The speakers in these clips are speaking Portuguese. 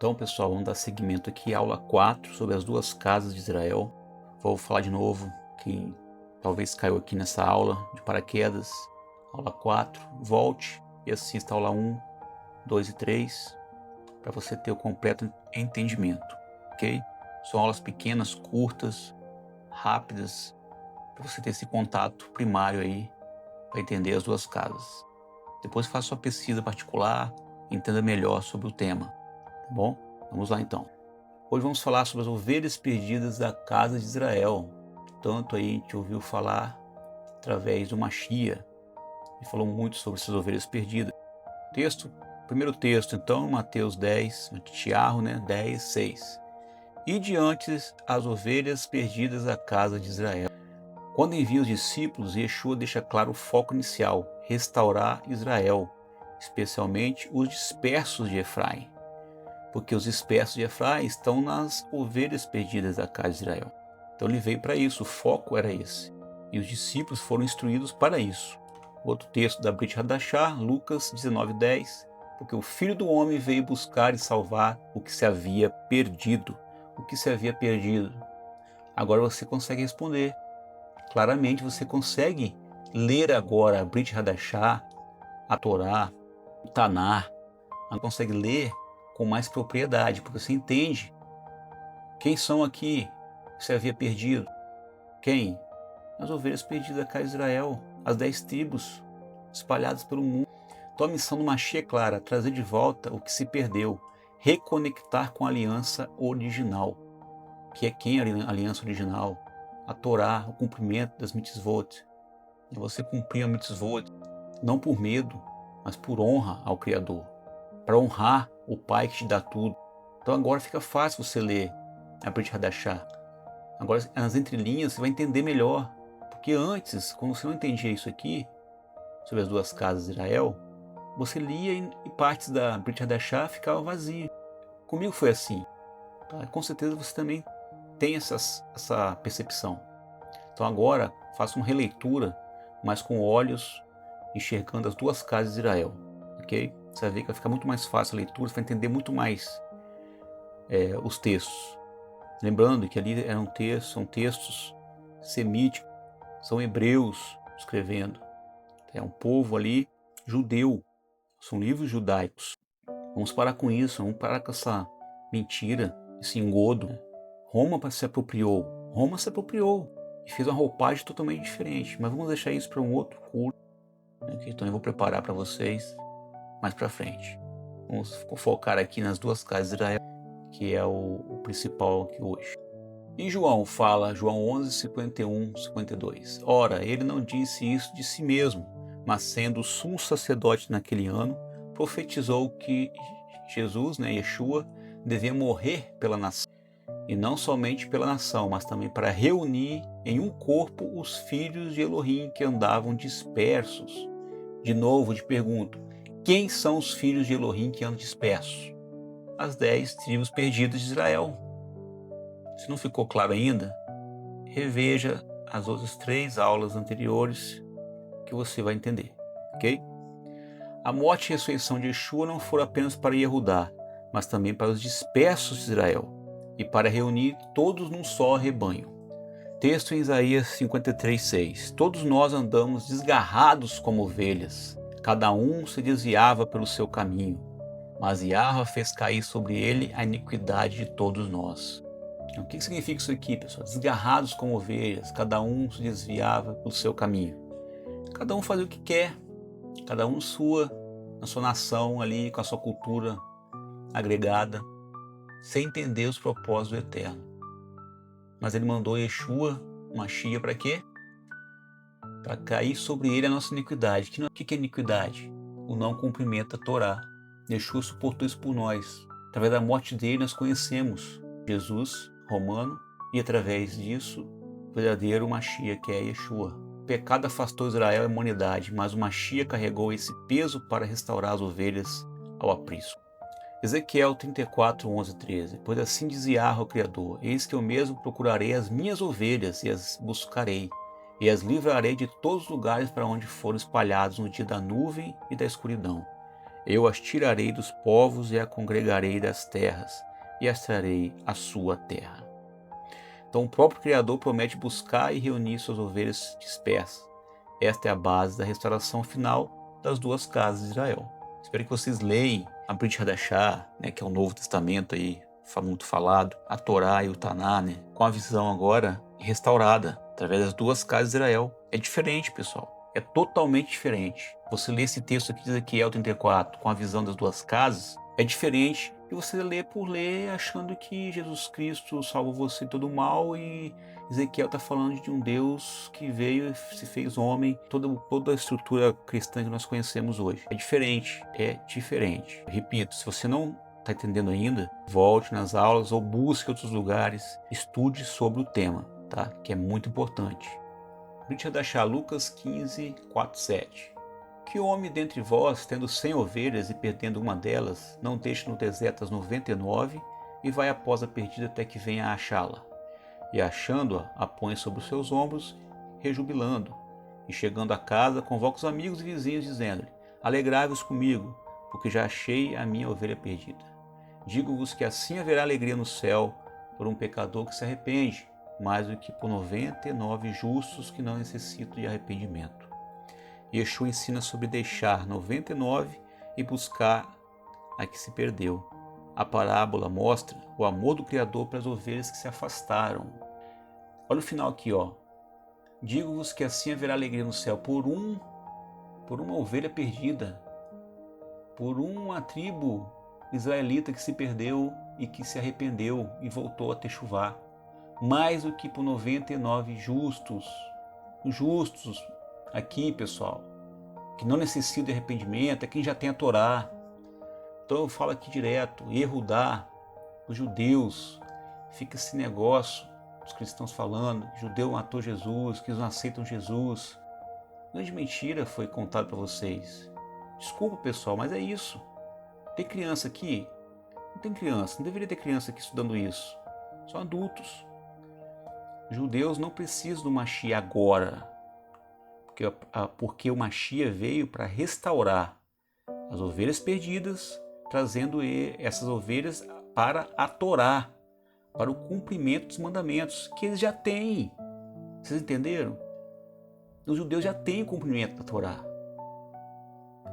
Então, pessoal, vamos dar seguimento aqui à aula 4 sobre as duas casas de Israel. Vou falar de novo que talvez caiu aqui nessa aula de paraquedas. Aula 4, volte e assista a aula 1, 2 e 3 para você ter o completo entendimento, ok? São aulas pequenas, curtas, rápidas, para você ter esse contato primário aí, para entender as duas casas. Depois faça sua pesquisa particular, entenda melhor sobre o tema, tá bom? Vamos lá então. Hoje vamos falar sobre as ovelhas perdidas da casa de Israel. Tanto aí a gente ouviu falar através do Machia, e falou muito sobre essas ovelhas perdidas. Primeiro texto então, Mateus 10, Tiago, 10, 6. E diante as ovelhas perdidas da casa de Israel. Quando envia os discípulos, Yeshua deixa claro o foco inicial, restaurar Israel, especialmente os dispersos de Efraim. Porque os dispersos de Efraim estão nas ovelhas perdidas da casa de Israel. Então ele veio para isso, o foco era esse. E os discípulos foram instruídos para isso. Outro texto da Brit Hadashah, Lucas 19:10. Porque o Filho do Homem veio buscar e salvar o que se havia perdido. O que se havia perdido? Agora você consegue responder. Claramente você consegue ler agora a Brit Hadashah, a Torá, o Tanar. Você consegue ler com mais propriedade, porque você entende quem são aqui que se havia perdido. Quem? As ovelhas perdidas da casa de Israel, as 10 tribos espalhadas pelo mundo. Então a missão do Mashiach é clara, trazer de volta o que se perdeu, reconectar com a aliança original. Que é quem é a aliança original? A Torá, o cumprimento das mitzvot. E você cumprir a mitzvot, não por medo, mas por honra ao Criador. Para honrar o Pai que te dá tudo. Então agora fica fácil você ler a Brit Hadashah. Agora nas entrelinhas você vai entender melhor. Porque antes, quando você não entendia isso aqui, sobre as duas casas de Israel, você lia e partes da Brit Hadashah ficavam vazias. Comigo foi assim. Tá? Com certeza você também tem essa percepção. Então agora faça uma releitura, mas com olhos enxergando as duas casas de Israel. Ok? Você vai ver que vai ficar muito mais fácil a leitura, você vai entender muito mais os textos. Lembrando que ali são textos semíticos, são hebreus escrevendo. É um povo ali judeu, são livros judaicos. Vamos parar com isso, vamos parar com essa mentira, esse engodo. Roma se apropriou e fez uma roupagem totalmente diferente, mas vamos deixar isso para um outro curso, que então eu vou preparar para vocês mais para frente. Vamos focar aqui nas duas casas de Israel, que é o principal aqui hoje. E João fala, João 11, 51, 52. Ora, ele não disse isso de si mesmo, mas sendo sumo sacerdote naquele ano, profetizou que Jesus, Yeshua, devia morrer pela nação. E não somente pela nação, mas também para reunir em um corpo os filhos de Elohim que andavam dispersos. De novo, te pergunto, quem são os filhos de Elohim que andam dispersos? As 10 tribos perdidas de Israel. Se não ficou claro ainda, reveja as outras 3 aulas anteriores que você vai entender, ok? A morte e a ressurreição de Yeshua não foram apenas para Yehudá, mas também para os dispersos de Israel e para reunir todos num só rebanho. Texto em Isaías 53:6. Todos nós andamos desgarrados como ovelhas, cada um se desviava pelo seu caminho, mas Yahweh fez cair sobre ele a iniquidade de todos nós. O que significa isso aqui, pessoal? Desgarrados como ovelhas, cada um se desviava pelo seu caminho. Cada um fazia o que quer, cada um na sua nação ali, com a sua cultura agregada, sem entender os propósitos do Eterno. Mas ele mandou Yeshua, Mashiach, para quê? Para cair sobre ele a nossa iniquidade. O que é iniquidade? O não cumprimento da Torá. Yeshua suportou isso por nós. Através da morte dele nós conhecemos Jesus, romano, e através disso, o verdadeiro Mashiach, que é Yeshua. O pecado afastou Israel e a humanidade, mas o Mashiach carregou esse peso para restaurar as ovelhas ao aprisco. Ezequiel 34, 11, 13. Pois assim dizia Yahweh, o Criador: eis que eu mesmo procurarei as minhas ovelhas e as buscarei, e as livrarei de todos os lugares para onde foram espalhados no dia da nuvem e da escuridão. Eu as tirarei dos povos e a congregarei das terras, e as trarei à sua terra. Então o próprio Criador promete buscar e reunir suas ovelhas dispersas. Esta é a base da restauração final das duas casas de Israel. Espero que vocês leiam a Brit Hadashah, que é o Novo Testamento aí, muito falado, a Torá e o Taná, com a visão agora restaurada, através das duas casas de Israel. É diferente, pessoal. É totalmente diferente. Você lê esse texto aqui de Ezequiel 34 com a visão das duas casas, é diferente de você ler por ler achando que Jesus Cristo salvou você de todo o mal e Ezequiel está falando de um Deus que veio e se fez homem, toda a estrutura cristã que nós conhecemos hoje. É diferente, é diferente. Repito, se você não está entendendo ainda, volte nas aulas ou busque outros lugares, estude sobre o tema, tá? Que é muito importante. Brit Hadashah, Lucas 15, 4, 7. Que homem dentre vós, tendo 100 ovelhas e perdendo uma delas, não deixe no deserto as 99 e vai após a perdida até que venha a achá-la? E achando-a, a põe sobre os seus ombros, rejubilando. E chegando a casa, convoca os amigos e vizinhos, dizendo-lhe: Alegrai-vos comigo, porque já achei a minha ovelha perdida. Digo-vos que assim haverá alegria no céu por um pecador que se arrepende, mais do que por 99 justos que não necessitam de arrependimento. Yeshua ensina sobre deixar 99 e buscar a que se perdeu. A parábola mostra o amor do Criador para as ovelhas que se afastaram. Olha o final aqui, ó. Digo-vos que assim haverá alegria no céu por uma ovelha perdida, por uma tribo israelita que se perdeu e que se arrependeu e voltou a techuvá, mais do que por 99 justos. Justos aqui, pessoal, que não necessitam de arrependimento, é quem já tem a Torá. Então eu falo aqui direto, Yehudá, os judeus, fica esse negócio, os cristãos falando, judeu matou Jesus, que eles não aceitam Jesus. Grande mentira foi contado para vocês. Desculpa, pessoal, mas é isso. Tem criança aqui? Não tem criança, não deveria ter criança aqui estudando isso. São adultos. Judeus não precisam do Mashiach agora, porque o Mashiach veio para restaurar as ovelhas perdidas, trazendo essas ovelhas para a Torá, para o cumprimento dos mandamentos que eles já têm. Vocês entenderam? Os judeus já têm o cumprimento da Torá.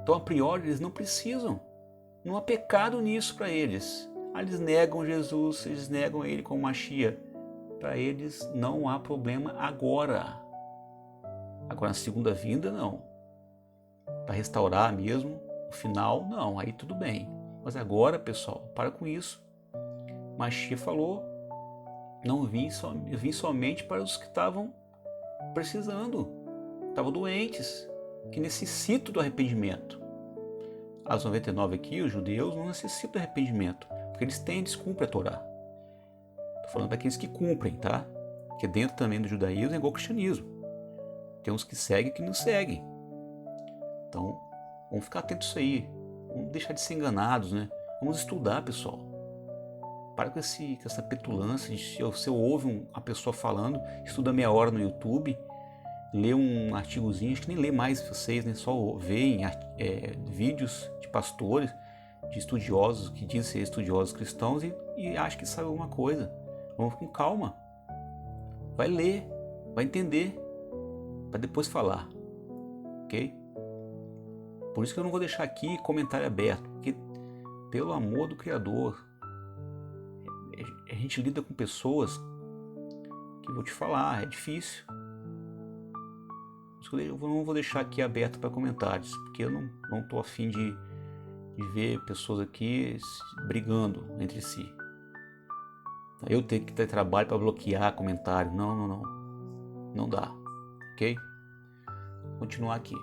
Então, a priori, eles não precisam. Não há pecado nisso para eles. Eles negam Jesus, eles negam ele como Mashiach. Para eles não há problema agora. Agora, na segunda vinda, não. Para restaurar mesmo, o final, não. Aí tudo bem. Mas agora, pessoal, para com isso. Mashiach falou, eu vim somente para os que estavam precisando, estavam doentes, que necessitam do arrependimento. As 99 aqui, os judeus, não necessitam do arrependimento, porque eles cumprem a Torá. Estou falando daqueles que cumprem, tá? Porque dentro também do judaísmo é igual ao cristianismo. Tem uns que seguem e que não seguem. Então, vamos ficar atentos a isso aí. Vamos deixar de ser enganados, né? Vamos estudar, pessoal. Para com essa petulância. Se você ouve uma pessoa falando, estuda meia hora no YouTube, lê um artigozinho, acho que nem lê mais vocês, né? Só veem vídeos de pastores, de estudiosos, que dizem ser estudiosos cristãos e acham que sabe alguma coisa. Vamos com calma. Vai ler, vai entender, para depois falar. Ok? Por isso que eu não vou deixar aqui comentário aberto, porque, pelo amor do Criador, a gente lida com pessoas que, vou te falar, é difícil. Eu não vou deixar aqui aberto para comentários, porque eu não estou afim de ver pessoas aqui brigando entre si. Eu tenho que ter trabalho para bloquear comentário. Não dá. Ok? Vou continuar aqui.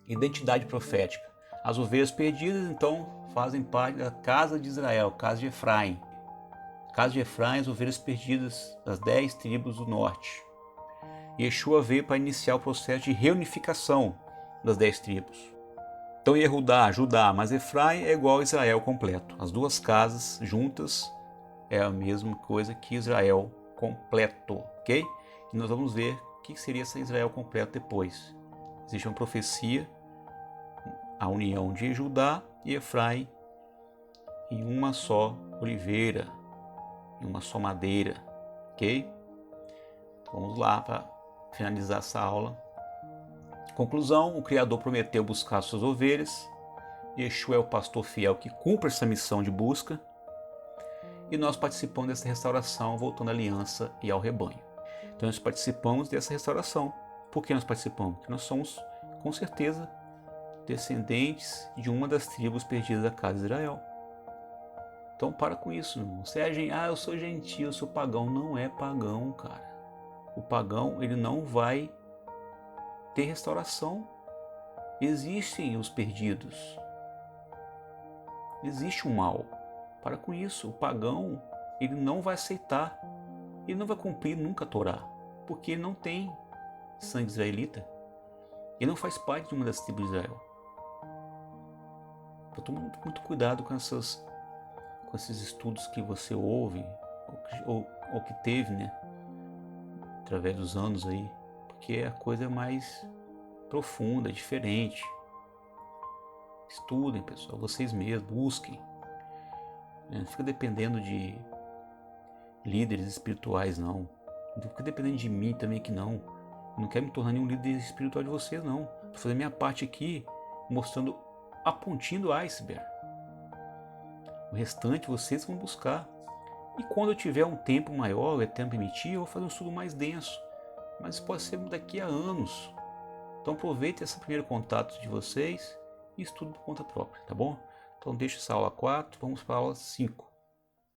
Identidade profética. As ovelhas perdidas, então, fazem parte da casa de Israel, casa de Efraim. Casa de Efraim, as ovelhas perdidas das 10 tribos do norte. Yeshua veio para iniciar o processo de reunificação das 10 tribos. Então, Yehudá, Judá, mas Efraim é igual a Israel completo. As duas casas juntas é a mesma coisa que Israel completo, ok? E nós vamos ver o que seria esse Israel completo depois. Existe uma profecia a união de Judá e Efraim em uma só oliveira, em uma só madeira, ok? Vamos lá para finalizar essa aula. Conclusão: o Criador prometeu buscar suas ovelhas. Yeshua é o pastor fiel que cumpre essa missão de busca. E nós participamos dessa restauração, voltando à aliança e ao rebanho. Então nós participamos dessa restauração. Por que nós participamos? Porque nós somos, com certeza, descendentes de uma das tribos perdidas da casa de Israel. Então para com isso, irmão. Você é eu sou gentil, eu sou pagão. Não é pagão, cara. O pagão, ele não vai ter restauração. Existem os perdidos. Existe o mal. Para com isso. O pagão, ele não vai aceitar. Ele não vai cumprir nunca a Torá. Porque ele não tem sangue israelita. Ele não faz parte de uma das tribos de Israel. Então tome muito cuidado com esses estudos que você ouve ou que teve, né? Através dos anos aí. Porque a coisa é mais profunda, diferente. Estudem, pessoal, vocês mesmos, busquem. Não fica dependendo de líderes espirituais, não. Não fica dependendo de mim também, que não. Eu não quero me tornar nenhum líder espiritual de vocês, não. Estou fazendo minha parte aqui, mostrando a pontinha do iceberg. O restante vocês vão buscar. E quando eu tiver um tempo maior, o Eterno permitir, eu vou fazer um estudo mais denso. Mas pode ser daqui a anos. Então aproveite esse primeiro contato de vocês e estude por conta própria, tá bom? Então deixa essa aula 4, vamos para a aula 5.